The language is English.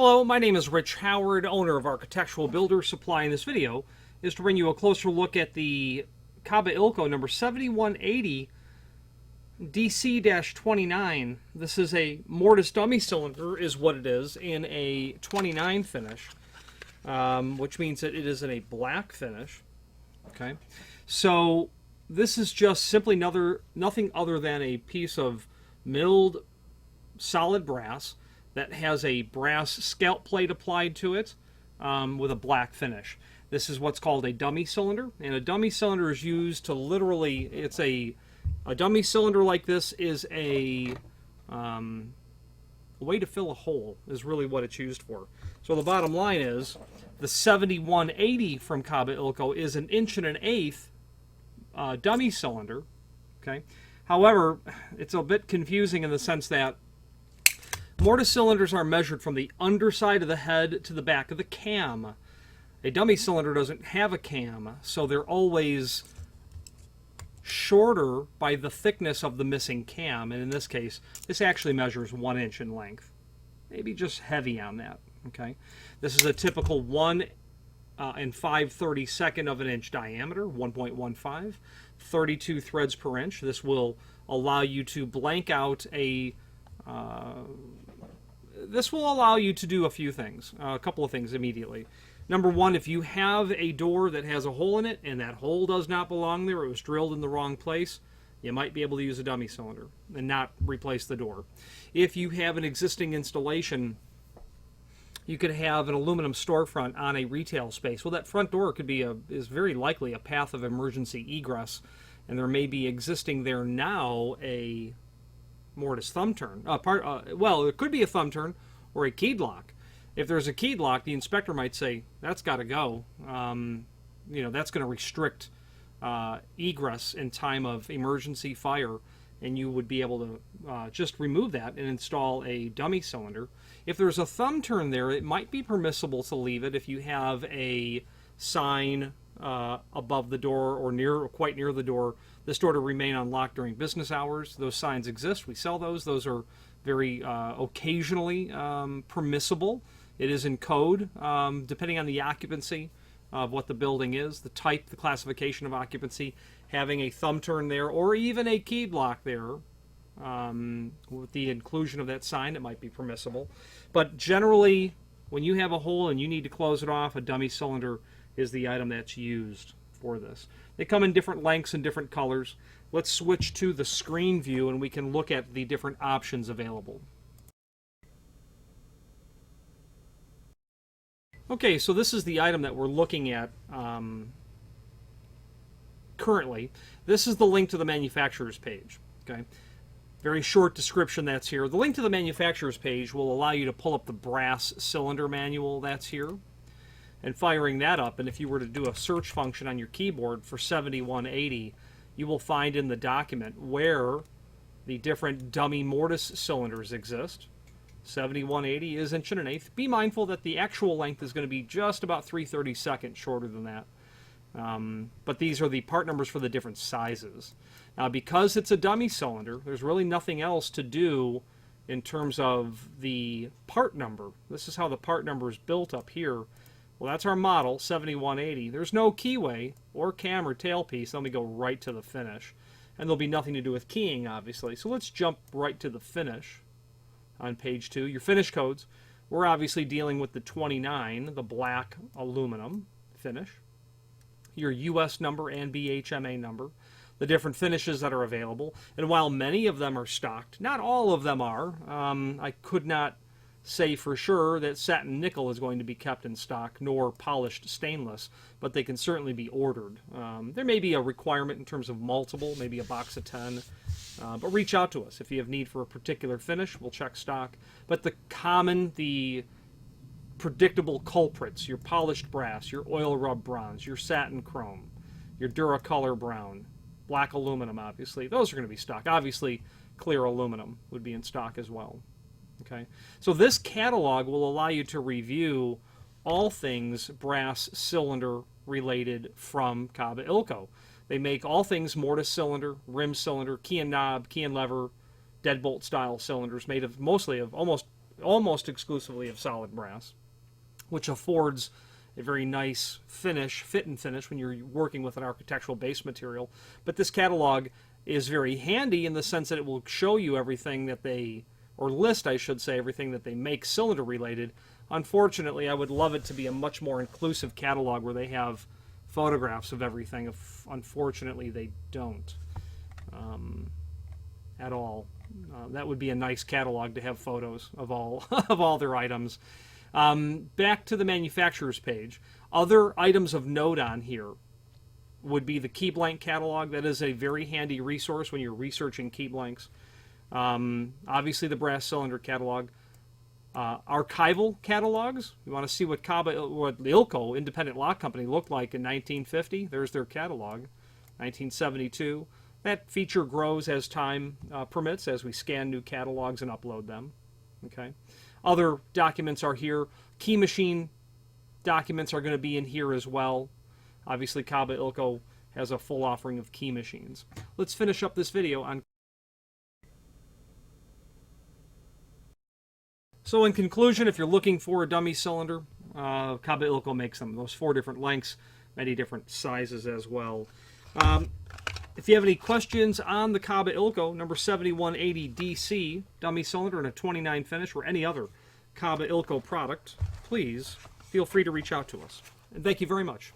Hello, my name is Rich Howard, owner of Architectural Builder Supply. In this video is to bring you a closer look at the Kaba Ilco number 7180 DC-29. This is a mortise dummy cylinder is what it is in a 29 finish, which means that it is in a black finish. Okay, so this is just simply nothing other than a piece of milled solid brass that has a brass scalp plate applied to it with a black finish. This is what's called a dummy cylinder, and a dummy cylinder is used to literally, it's a dummy cylinder like this is a way to fill a hole is really what it's used for. So the bottom line is the 7180 from Kaba Ilco is an 1.125 dummy cylinder. Okay. However, it's a bit confusing in the sense that mortise cylinders are measured from the underside of the head to the back of the cam. A dummy cylinder doesn't have a cam, so they're always shorter by the thickness of the missing cam. And in this case, this actually measures 1 inch in length. Maybe just heavy on that. Okay, this is a typical 1 and 5/32 of an inch diameter, 1.15, 32 threads per inch. This will allow you to blank out a this will allow you to do a few things, a couple of things immediately. Number one, if you have a door that has a hole in it and that hole does not belong there, it was drilled in the wrong place, you might be able to use a dummy cylinder and not replace the door. If you have an existing installation, you could have an aluminum storefront on a retail space. Well, that front door could be is very likely a path of emergency egress, and there may be existing there now a mortise thumb turn. Well, it could be a thumb turn or a keyed lock. If there's a keyed lock, the inspector might say that's got to go. That's going to restrict egress in time of emergency fire, and you would be able to just remove that and install a dummy cylinder. If there's a thumb turn there, it might be permissible to leave it if you have a sign above the door or quite near the door, this door to remain unlocked during business hours. Those signs exist. We sell those. Those are very occasionally permissible. It is in code, depending on the occupancy of what the building is, the type, the classification of occupancy. Having a thumb turn there or even a keyed lock there, with the inclusion of that sign, it might be permissible. But generally, when you have a hole and you need to close it off, a dummy cylinder is the item that's used for this. They come in different lengths and different colors. Let's switch to the screen view and we can look at the different options available. Okay, so this is the item that we're looking at currently. This is the link to the manufacturer's page. Okay, very short description that's here. The link to the manufacturer's page will allow you to pull up the brass cylinder manual that's here. And firing that up, and if you were to do a search function on your keyboard for 7180, you will find in the document where the different dummy mortise cylinders exist. 7180 is 1.125. Be mindful that the actual length is going to be just about 3/32 shorter than that. But these are the part numbers for the different sizes. Now, because it's a dummy cylinder, there's really nothing else to do in terms of the part number. This is how the part number is built up here. Well, that's our model, 7180. There's no keyway or cam or tailpiece. Let me go right to the finish. And there'll be nothing to do with keying, obviously. So let's jump right to the finish on page 2. Your finish codes. We're obviously dealing with the 29, the black aluminum finish. Your US number and BHMA number. The different finishes that are available. And while many of them are stocked, not all of them are. I could not say for sure that satin nickel is going to be kept in stock, nor polished stainless, but they can certainly be ordered. There may be a requirement in terms of multiple, maybe a box of 10, but reach out to us if you have need for a particular finish. We'll check stock. But the predictable culprits, your polished brass, your oil rub bronze, your satin chrome, your Duracolor brown, black aluminum, obviously, those are going to be stock. Obviously, clear aluminum would be in stock as well. Okay, so this catalog will allow you to review all things brass cylinder related from Kaba Ilco. They make all things mortise cylinder, rim cylinder, key and knob, key and lever, deadbolt style cylinders made of mostly of almost almost exclusively of solid brass, which affords a very nice finish, fit and finish when you're working with an architectural base material. But this catalog is very handy in the sense that it will show you everything that they, or list, I should say, everything that they make cylinder related. Unfortunately, I would love it to be a much more inclusive catalog where they have photographs of everything. Unfortunately, they don't at all. That would be a nice catalog to have photos of all of all their items. Back to the manufacturer's page. Other items of note on here would be the key blank catalog. That is a very handy resource when you're researching key blanks. Obviously the brass cylinder catalog. Archival catalogs. You want to see what what Ilco, independent lock company, looked like in 1950. There's their catalog. 1972. That feature grows as time permits, as we scan new catalogs and upload them. Okay. Other documents are here. Key machine documents are going to be in here as well. Obviously, Kaba Ilco has a full offering of key machines. Let's finish up this video on... So in conclusion, if you're looking for a dummy cylinder, Kaba Ilco makes them. Those 4 different lengths, many different sizes as well. If you have any questions on the Kaba Ilco number 7180DC dummy cylinder in a 29 finish or any other Kaba Ilco product, please feel free to reach out to us. And thank you very much.